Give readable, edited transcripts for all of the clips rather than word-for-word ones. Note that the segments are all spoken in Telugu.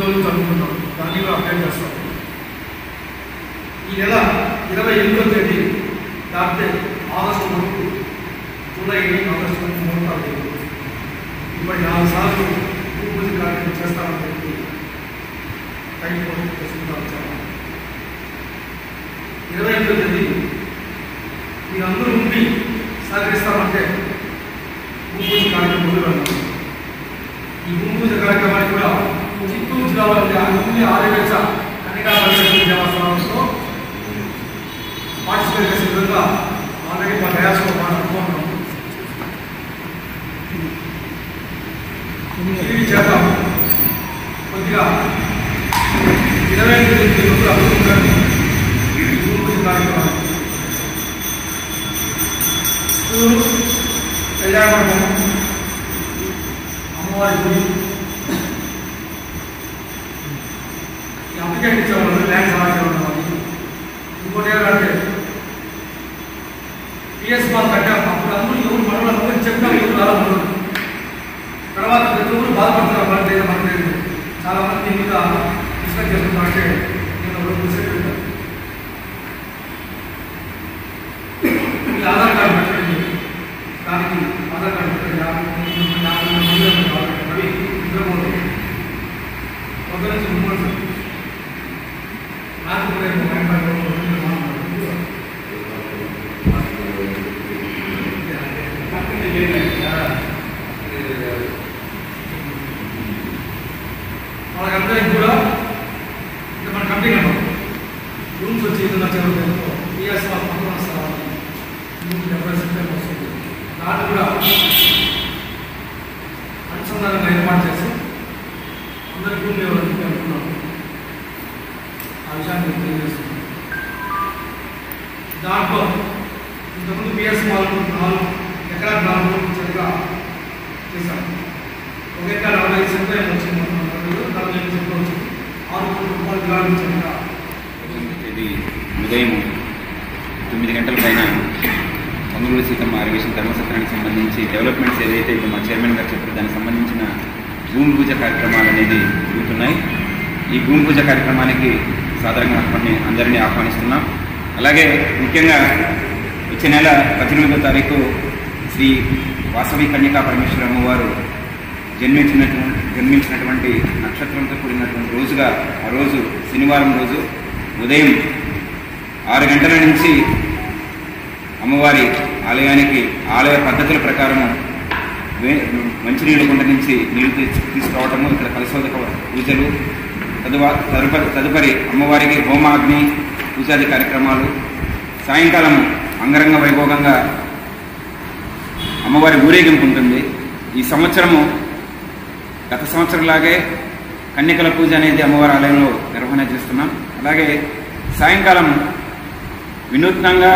రోజులు జరుపుకుంటాం. దాన్ని కూడా అప్డేట్ చేస్తాం. ఈ నెల 28వ తేదీ దాటితే ఆగస్టు వరకు, జూలై ఆగస్టు వరకు ముహూర్తాలు జరుగుతుంది. ఇప్పటి 4 సార్లు భూపూజ కార్యక్రమం చేస్తామని చెప్పి టైం చేసుకుంటా వచ్చాము. 28వ తేదీ మీరందరూ ఉండి సహకరిస్తామంటే భూపూజ కార్యక్రమం మొదలు. ఈ భూపూజ కార్యక్రమానికి కూడా చిత్తూరు జిల్లాలోని అన్ని ఆర్యవేశ కన్యకా దేవస్థానంలో పార్టిసిపేట్ చేసే విధంగా ఆల్రెడీ మా డయాస్లో అనుకున్నాం. ఇది చేద్దాం. కొద్దిగా 25 తేదీ అభివృద్ధి భూపూజ కార్యక్రమం కళ్యాణం, అమ్మవారి గుడి, ఈ అప్లికేషన్ ఇచ్చేవాళ్ళు ల్యాండ్ సమాచారం ఉన్నవాళ్ళు. ఇంకోటి ఏంటంటే పిఎస్ మాల్ కట్టాము. అప్పుడు అందరూ ఎవరు మనవాళ్ళు చెప్తాం, ఎవరు రావాలి. తర్వాత ప్రతి ఒక్కరు బాధపడుతున్నారు. మనలేదు చాలా మంది మీద డిస్కస్ చేస్తున్నారంటే నేను డిసైడ్ ఈ ఆధార్ కార్డు పెట్టండి, దానికి ఆధార్ కార్డు పెట్టండి. 50 మంది రవి ఇంద్రమోహన్ పొద్దు నుంచి 3 మంది నాకు కూడా వాళ్ళకందరికీ కూడా మన కంపెనీ నెంబర్ రూమ్స్ వచ్చి చెరువు పిఎస్ పంపిణీ వస్తుంది. 70 వస్తుంది. దాన్ని కూడా అనుసంధానంగా ఏర్పాటు చేసి అందరికీ రూమ్ ఇవ్వాలని అనుకున్నాము. ఆ విషయాన్ని తెలియజేస్తున్నాం. దాంట్లో ఇంతకుముందు పిఎస్ మాల్ 4 ఎకరాలు 4 రోజులు చక్కగా చేశాం. 1 ఎకరా 45 సెంటర్ వచ్చింది. 45 సెంటర్ వచ్చింది. 6 కోట్ల రూపాయలు గ్రామీణ చక్కగా. ఇది ఉదయం 9 గంటల పైన పొంగలూరు సీతమ్మ ఆర్యవేశం ధర్మసత్రానికి సంబంధించి డెవలప్మెంట్స్ ఏదైతే ఇప్పుడు మా చైర్మన్ గారు చెప్పారు దానికి సంబంధించిన భూమి పూజ కార్యక్రమాలు అనేది జరుగుతున్నాయి. ఈ భూమి పూజ కార్యక్రమానికి సాధారణంగా అందరినీ ఆహ్వానిస్తున్నాం. అలాగే ముఖ్యంగా వచ్చే నెల 18వ తారీఖు శ్రీ వాసవి కన్యకా పరమేశ్వర అమ్మవారు జన్మించినటువంటి నక్షత్రంతో కూడినటువంటి రోజుగా ఆ రోజు శనివారం రోజు ఉదయం 6 గంటల నుంచి అమ్మవారి ఆలయానికి ఆలయ పద్ధతుల ప్రకారము మంచినీళ్ళ కుండ నుంచి నీళ్లు తీసుకురావటము, ఇక్కడ కలశోదక పూజలు, తదుపరి అమ్మవారికి హోమాగ్ని పూజాది కార్యక్రమాలు, సాయంకాలం అంగరంగ వైభోగంగా అమ్మవారి ఊరేగింపు ఉంటుంది. ఈ సంవత్సరము గత సంవత్సరంలాగే కన్యకల పూజ అనేది అమ్మవారి ఆలయంలో నిర్వహణ చేస్తున్నాం. అలాగే సాయంకాలం వినూత్నంగా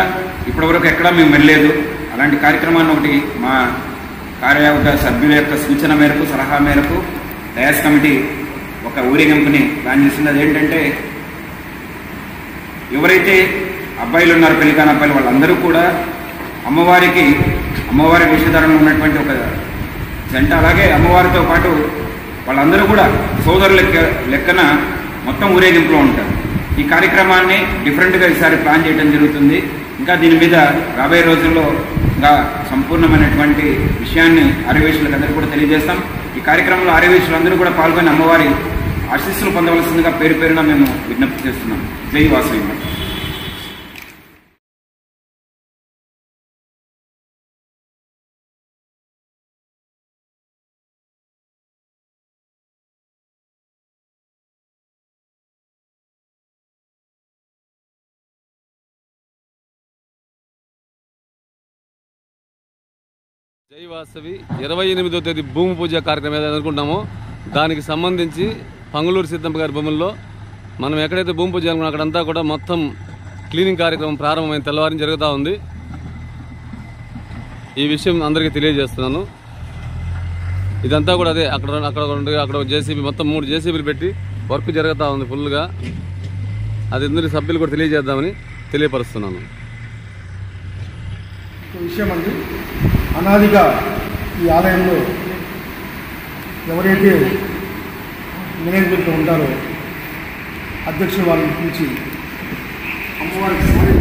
ఇప్పటివరకు ఎక్కడా మేము వెళ్ళలేదు. అలాంటి కార్యక్రమాన్ని ఒకటి మా కార్యవర్గ సభ్యుల యొక్క సూచన మేరకు, సలహా మేరకు డయాస్ కమిటీ ఒక ఊరేగింపుని ప్లాన్ చేసింది. అదేంటంటే ఎవరైతే అబ్బాయిలు ఉన్నారో, పెళ్లి కాని అబ్బాయిలు, వాళ్ళందరూ కూడా అమ్మవారి వేషధారణలో ఉన్నటువంటి ఒక జంట, అలాగే అమ్మవారితో పాటు వాళ్ళందరూ కూడా సోదరుల లెక్కన మొత్తం ఊరేగింపులో ఉంటారు. ఈ కార్యక్రమాన్ని డిఫరెంట్గా ఈసారి ప్లాన్ చేయడం జరుగుతుంది. ఇంకా దీని మీద రాబోయే రోజుల్లో ఇంకా సంపూర్ణమైనటువంటి విషయాన్ని ఆర్యవేశులకు అందరూ కూడా తెలియజేస్తాం. ఈ కార్యక్రమంలో ఆర్యవేశులందరూ కూడా పాల్గొని అమ్మవారి ఆశీస్సులు పొందవలసిందిగా పేరు పేరున మేము విజ్ఞప్తి చేస్తున్నాం. జై వాసవి. జై వాసవి 28వ తేదీ భూమి పూజ కార్యక్రమం ఏదైతే అనుకుంటామో దానికి సంబంధించి పొంగలూరు సీతమ్మ గారి భూముల్లో మనం ఎక్కడైతే భూమి పూజ అనుకున్నాం అక్కడంతా కూడా మొత్తం క్లీనింగ్ కార్యక్రమం ప్రారంభమైన తెల్లవారిని జరుగుతూ ఉంది. ఈ విషయం అందరికీ తెలియజేస్తున్నాను. ఇదంతా కూడా అదే అక్కడ జేసీబీ మొత్తం 3 జేసీబీలు పెట్టి వర్క్ జరుగుతూ ఉంది ఫుల్గా. అది అందరి సభ్యులు కూడా తెలియజేద్దామని తెలియపరుస్తున్నాను. విషయం అండి, అనాదిగా ఈ ఆలయంలో ఎవరైతే మేనేజ్మెంట్లో ఉంటారో అధ్యక్షులు వాళ్ళని పిలిచి అమ్మవారికి సారి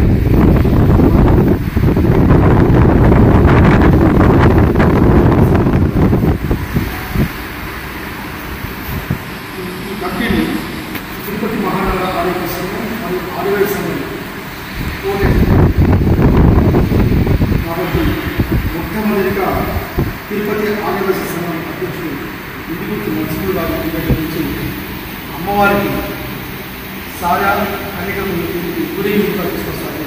ఈ కమిటీని తిరుపతి మహానగర ఆరోగ్య సంఘం మరియు ఆరోగ్య సంఘం కాబట్టి మొట్టమొదటిగా తిరుపతి ఆదివాసీ సంఘం అధ్యక్షుడు ఇంటికి నరసింహుడు గారు నుంచి అమ్మవారికి సారా అనేక గురి తీసుకొస్తారు.